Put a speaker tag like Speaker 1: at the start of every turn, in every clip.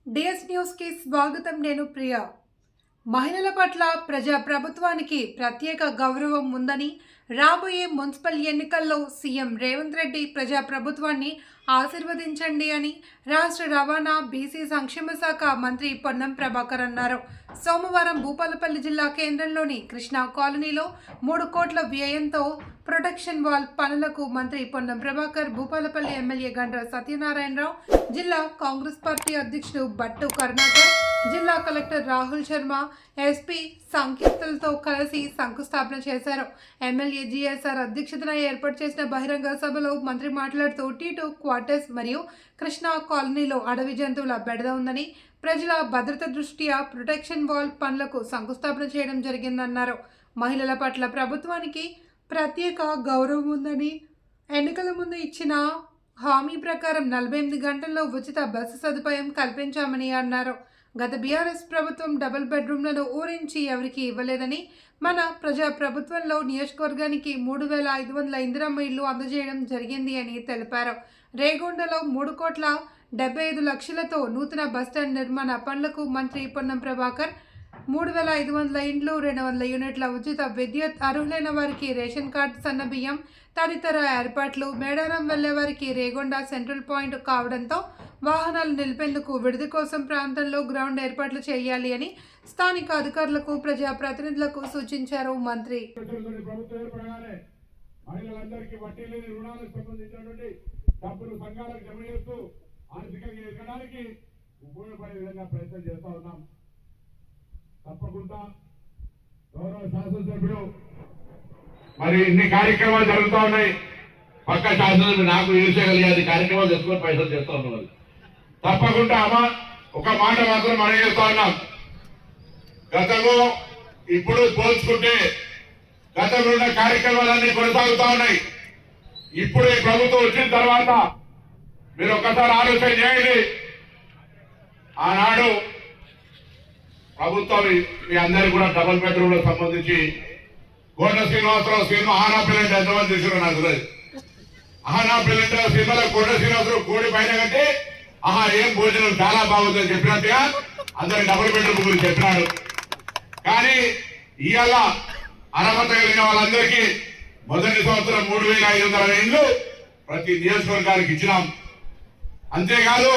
Speaker 1: DS news కి స్వాగతం. నేను ప్రియా. మహిళల పట్ల ప్రజా ప్రభుత్వానికి ప్రత్యేక గౌరవం ఉందని, రాబోయే మున్సిపల్ ఎన్నికల్లో సీఎం రేవంత్ రెడ్డి ప్రజా ప్రభుత్వాన్ని ఆశీర్వదించండి అని రాష్ట్ర రవాణా బీసీ సంక్షేమ శాఖ మంత్రి పొన్నం ప్రభాకర్ అన్నారు. సోమవారం భూపాలపల్లి జిల్లా కేంద్రంలోని కృష్ణా కాలనీలో 3 కోట్ల వ్యయంతో ప్రొటెక్షన్ వాల్ పనులకు మంత్రి పొన్నం ప్రభాకర్, భూపాలపల్లి ఎమ్మెల్యే గండ్ర సత్యనారాయణరావు, జిల్లా కాంగ్రెస్ పార్టీ అధ్యక్షుడు భట్టు కరుణాకర్, జిల్లా కలెక్టర్ రాహుల్ శర్మ, ఎస్పీ సంకీర్తలతో కలిసి శంకుస్థాపన చేశారు. ఎమ్మెల్యే జిఎస్ఆర్ అధ్యక్షతన ఏర్పాటు చేసిన బహిరంగ సభలో మంత్రి మాట్లాడుతూ T2 క్వార్టర్స్ మరియు కృష్ణా కాలనీలో అడవి జంతువుల బెడద ఉందని, ప్రజల భద్రత దృష్ట్యా ప్రొటెక్షన్ వాల్ పనులకు శంకుస్థాపన చేయడం జరిగిందన్నారు. మహిళల పట్ల ప్రభుత్వానికి ప్రత్యేక గౌరవం ఉందని, ఎన్నికల ముందు ఇచ్చిన హామీ ప్రకారం 48 గంటల్లో ఉచిత బస్సు సదుపాయం కల్పించామని అన్నారు. గత బీఆర్ఎస్ ప్రభుత్వం డబుల్ బెడ్రూమ్లను ఊరించి ఎవరికి ఇవ్వలేదని, మన ప్రజా ప్రభుత్వంలో నియోజకవర్గానికి 3500 ఇందిరమ్మ ఇళ్లు అందజేయడం జరిగింది అని తెలిపారు. రేగొండలో 3,75 లక్షలతో నూతన బస్టాండ్ నిర్మాణ పనులకు మంత్రి పొన్నం ప్రభాకర్ 3500 ఇండ్లు, 200 యూనిట్ల ఉచిత విద్యుత్, అర్హులైన వారికి రేషన్ కార్డు, సన్నబియ్యం తదితర ఏర్పాట్లు, మేడారం వెళ్లే వారికి రేగొండ సెంట్రల్ పాయింట్ కావడంతో వాహనాలు నిలిపేందుకు విడిది కోసం ప్రాంతంలో గ్రౌండ్ ఏర్పాట్లు చేయాలి అని స్థానిక అధికారులకు, ప్రజాప్రతినిధులకు సూచించారు. మంత్రి
Speaker 2: తప్పకుండా గౌరవ శాసనసభ్యుడు మరి ఇన్ని కార్యక్రమాలు జరుగుతూ ఉన్నాయి. పక్క శాసనసభ్యుడు నాకు ఈర్షగలిగేది కార్యక్రమాలు తెచ్చుకొని పైసలు చేస్తూ ఉన్నవాళ్ళు. తప్పకుండా అమ్మా ఒక మాట మాత్రం మనం చేస్తా ఉన్నాం. గతంలో ఇప్పుడు పోల్చుకుంటే గతంలో ఉన్న కార్యక్రమాలన్నీ కొనసాగుతూ ఉన్నాయి. ఇప్పుడు ఈ ప్రభుత్వం వచ్చిన తర్వాత మీరు ఒక్కసారి ఆలోచన చేయండి. ఆనాడు ప్రభుత్వం మీ అందరికీ కూడా డబుల్ బెడ్రూమ్ లకు సంబంధించి కోట శ్రీనివాసరావు సినిమా ఆనా పిల్లలు ఎంతమంది చూసారో నాకు తెలియదు. ఆనా పిల్లల సినిమాలో కోట శ్రీనివాసరావు కోడి పైన కంటే ఏం భోజనం చాలా బాగుందని చెప్పినట్టుగా అందరికి డబుల్ బెడ్రూమ్ గురించి చెప్పినాడు. కానీ ఇవాళ అర్హత కలిగిన వాళ్ళందరికీ మొదటి సంవత్సరం 3500 ఇండ్లు ప్రతి నియోజకవర్గానికి ఇచ్చినాం. అంతేకాదు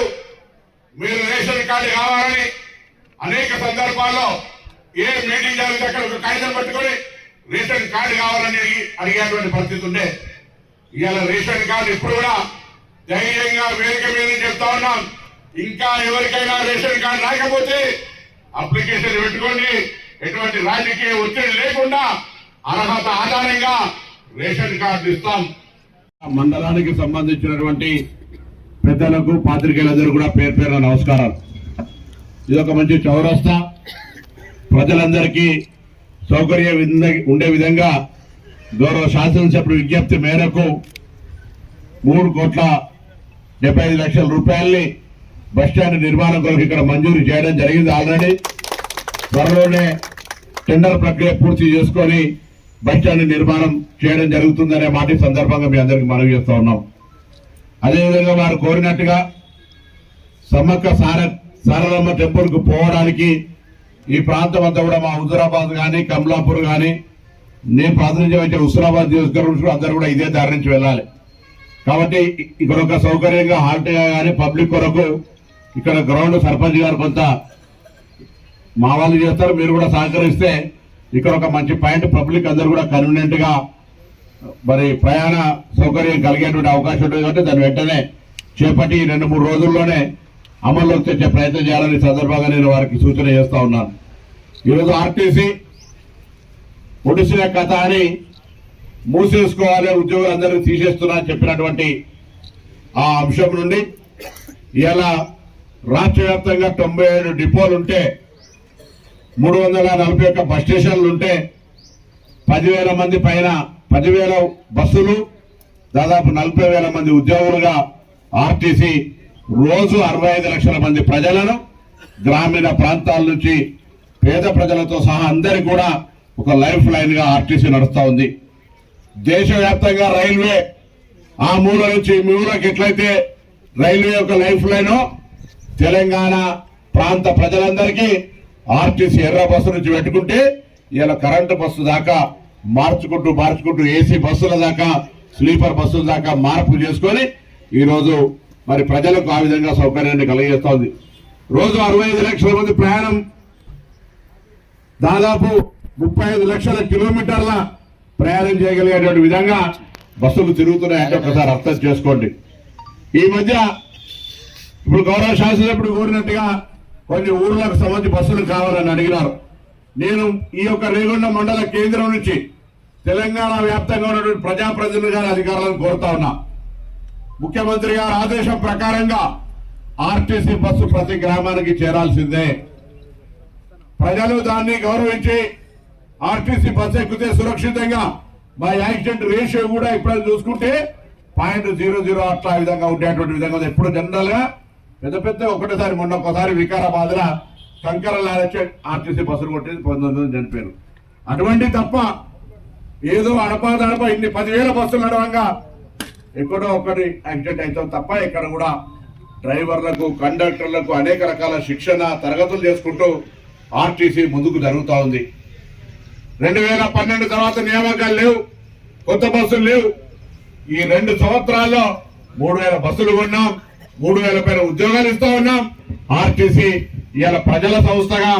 Speaker 2: మీరు రేషన్ కార్డు కావాలని అనేక సందర్భాల్లో ఏ మీటింగ్ జరిగితే అక్కడ ఒక కాగితం పట్టుకొని రేషన్ కార్డు కావాలని అడిగేటువంటి పరిస్థితి ఉండే. ఇవాళ రేషన్ కార్డు ఇప్పుడు కూడా ధైర్యంగా వేదిక మీద చెప్తా ఉన్నాం. ఇంకా ఎవరికైనా రేషన్ కార్డు రాకపోతే అప్లికేషన్ పెట్టుకోండి. ఎటువంటి రాజకీయ ఒత్తిడి లేకుండా అర్హత ఆధారంగా రేషన్ కార్డు ఇస్తాం. మండలానికి సంబంధించినటువంటి పెద్దలకు, పాత్రికేయులందరూ కూడా పేరు పేరున నమస్కారాలు. ఇది ఒక మంచి చౌరస్తా, ప్రజలందరికీ సౌకర్యం ఉండే విధంగా గౌరవ శాసనసభ్యుడి విజ్ఞప్తి మేరకు 3,75 లక్షల రూపాయల్ని బస్టాండ్ నిర్మాణం కొరకు ఇక్కడ మంజూరు చేయడం జరిగింది. ఆల్రెడీ త్వరలోనే టెండర్ ప్రక్రియ పూర్తి చేసుకొని బస్టాండ్ నిర్మాణం చేయడం జరుగుతుందనే మాట సందర్భంగా మీ అందరికీ మనవి చేస్తా ఉన్నాం. అదేవిధంగా వారు కోరినట్టుగా సమ్మక్క సారలమ్మ టెంపుల్ కు పోవడానికి ఈ ప్రాంతం అంతా కూడా మా హుజురాబాద్ కానీ, కమలాపూర్ కానీ, నేను ప్రాతినిధ్యం వచ్చే హుస్నాబాద్ నియోజకవర్గం అందరూ కూడా ఇదే దారి నుంచి వెళ్ళాలి. కాబట్టి ఇక్కడ ఒక సౌకర్యంగా హాల్ట్గా కానీ పబ్లిక్ కొరకు ఇక్కడ గ్రౌండ్ సర్పంచ్ గారు కొంత మా వాళ్ళు చేస్తారు, మీరు కూడా సహకరిస్తే ఇక్కడ ఒక మంచి పాయింట్ పబ్లిక్ అందరూ కూడా కన్వీనియంట్ గా మరి ప్రయాణ సౌకర్యం కలిగేటువంటి అవకాశం ఉంటుంది. కాబట్టి దాన్ని వెంటనే చేపట్టి 2-3 రోజుల్లోనే అమల్లోకి తెచ్చే ప్రయత్నం చేయాలని సందర్భంగా నేను వారికి సూచన చేస్తా ఉన్నాను. ఈరోజు ఆర్టీసీ ఒడిసిన కథ అని మూసేసుకోవాలి, ఉద్యోగులందరూ తీసేస్తున్నా చెప్పినటువంటి ఆ అంశం నుండి ఇలా రాష్ట్ర వ్యాప్తంగా 97 డిపోలుంటే 341 బస్ స్టేషన్లుంటే 10,000 మంది పైన 10,000 బస్సులు, దాదాపు 40,000 మంది ఉద్యోగులుగా ఆర్టీసీ రోజు 65 లక్షల మంది ప్రజలను గ్రామీణ ప్రాంతాల నుంచి పేద ప్రజలతో సహా అందరికి కూడా ఒక లైఫ్ లైన్ గా ఆర్టీసీ నడుస్తా ఉంది. దేశవ్యాప్తంగా రైల్వే ఆ మూల నుంచి ఈ మూలకి ఎట్లయితే రైల్వే ఒక లైఫ్ లైన్ తెలంగాణ ప్రాంత ప్రజలందరికీ ఆర్టీసీ ఎర్ర బస్సు నుంచి పెట్టుకుంటే ఇలా కరెంటు బస్సు దాకా మార్చుకుంటూ ఏసీ బస్సుల దాకా స్లీపర్ బస్సుల దాకా మార్పు చేసుకొని ఈ రోజు మరి ప్రజలకు ఆ విధంగా సౌకర్యాన్ని కలిగజేస్తోంది. రోజు 65 లక్షల మంది ప్రయాణం, దాదాపు 35 లక్షల కిలోమీటర్ల ప్రయాణం చేయగలిగేటువంటి విధంగా బస్సులు తిరుగుతున్నాయంటే ఒకసారి అర్థం చేసుకోండి. ఈ మధ్య ఇప్పుడు గౌరవ శాసనసభ్యుడు కోరినట్టుగా కొన్ని ఊర్లకు సంబంధించి బస్సులు కావాలని అడిగినారు. నేను ఈ యొక్క రేగొండ మండల కేంద్రం నుంచి తెలంగాణ వ్యాప్తంగా ఉన్నటువంటి ప్రజాప్రతినిధులు గారి అధికారులను కోరుతా ఉన్నా. ముఖ్యమంత్రి గారి ఆదేశం ప్రకారంగా ఆర్టీసీ బస్సు ప్రతి గ్రామానికి చేరాల్సిందే. ప్రజలు దాన్ని గౌరవించి ఆర్టీసీ బస్సు ఎక్కితే సురక్షితంగా మా యాక్సిడెంట్ రేషియో కూడా ఇప్పుడు చూసుకుంటే 0.00 అట్లా విధంగా ఉండేటువంటి విధంగా ఉంది. ఎప్పుడు జనరల్ గా పెద్ద ఒకటేసారి మొన్న ఒకసారి వికారాబాద్ లో కంకర ఆర్టీసీ బస్సులు కొట్టేది 19 చనిపోయారు. అటువంటి తప్ప ఏదో అడపాదడప ఇన్ని 10,000 బస్సులు నడవంగా ఎక్కడో ఒకటి యాక్సిడెంట్ అవుతాం తప్ప ఇక్కడ కూడా డ్రైవర్లకు కండక్టర్లకు అనేక రకాల శిక్షణ తరగతులు చేసుకుంటూ ఆర్టీసీ ముందుకు జరుగుతూ ఉంది. 2012 తర్వాత నియామకాలు లేవు, కొత్త బస్సులు లేవు. ఈ 2 సంవత్సరాల్లో 3,000 బస్సులు కొన్నాం, 3,000 పైన ఉద్యోగాలు ఇస్తా ఉన్నాం. ఆర్టీసీ ఇవాళ ప్రజల సంస్థగా,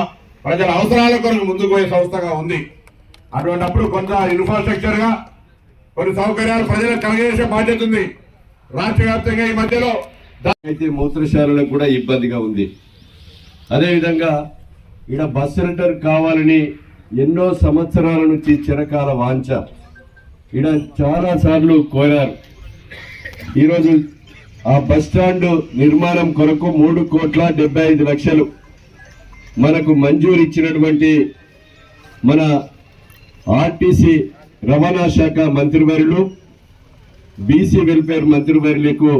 Speaker 2: ప్రజల అవసరాల కొరకు ముందుకు పోయే సంస్థగా ఉంది. అటువంటిప్పుడు కొంత ఇన్ఫ్రాస్ట్రక్చర్ గా కొన్ని సౌకర్యాలు ప్రజలకు కలిగేసే బాధ్యత ఉంది. రాష్ట్ర వ్యాప్తంగా ఈ మధ్యలో
Speaker 3: అయితే మూత్రశాలలకు కూడా ఇబ్బందిగా ఉంది. అదేవిధంగా ఇక్కడ బస్ సెంటర్ కావాలని ఎన్నో సంవత్సరాల నుంచి చిరకాల వాంఛ ఇక్కడ చాలా సార్లు కోరారు. ఈరోజు ఆ బస్ స్టాండ్ నిర్మాణం కొరకు 3,75,00,000 మనకు మంజూరు ఇచ్చినటువంటి మన ఆర్టీసీ రవాణా శాఖ మంత్రివర్యులు, బీసీ వెల్ఫేర్ మంత్రివర్యులకు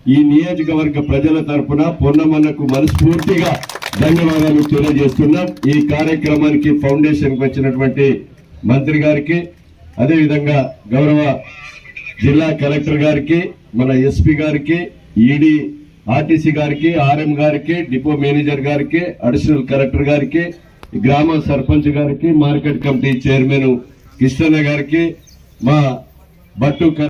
Speaker 3: ఈ నియోజకవర్గ ప్రజల తరఫున పొన్నమన్నకు మనస్ఫూర్తిగా ధన్యవాదాలు తెలియజేస్తున్నాం. ఈ కార్యక్రమానికి ఫౌండేషన్ కు వచ్చినటువంటి మంత్రి గారికి, అదేవిధంగా గౌరవ జిల్లా కలెక్టర్ గారికి, మన ఎస్పీ గారికి, ఈడీ ఆర్టీసీ గారికి, ఆర్ఎం గారికి, డిపో మేనేజర్ గారికి, అడిషనల్ కలెక్టర్ గారికి, గ్రామ సర్పంచ్ గారికి, మార్కెట్ కమిటీ చైర్మన్ కిష్టన్న గారికి, మా బట్టు